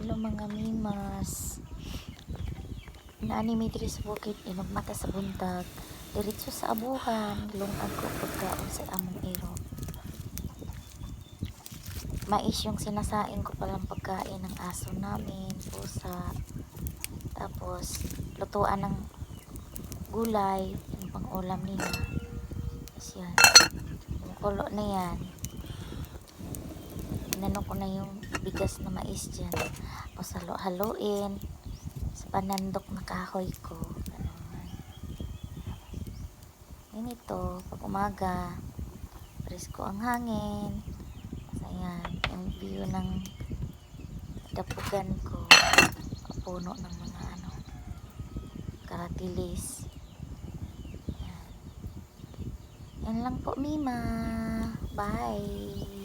Hello mga mimas. Naani mi diri sa bukid inugmata sa buntag. Diretso sa abuhan, lungag ko pagkaon sa among iro. Mais yung sinasaing ko palang pagkain ng aso namin, pusa. Tapos lutuan ng gulay, yung pang ulam nila. Tapos yan, kumukulo na yan. Inano ko na yung bigas na mais dyan. Tapos halo-haluin sa panandok na kahoy ko. Ganon. Ganito, pag umaga, presko ang hangin. Tapos ayan, yung view ng dapugan ko. Puno ng mga karatilis. Yan. Yan lang po, Mima. Bye.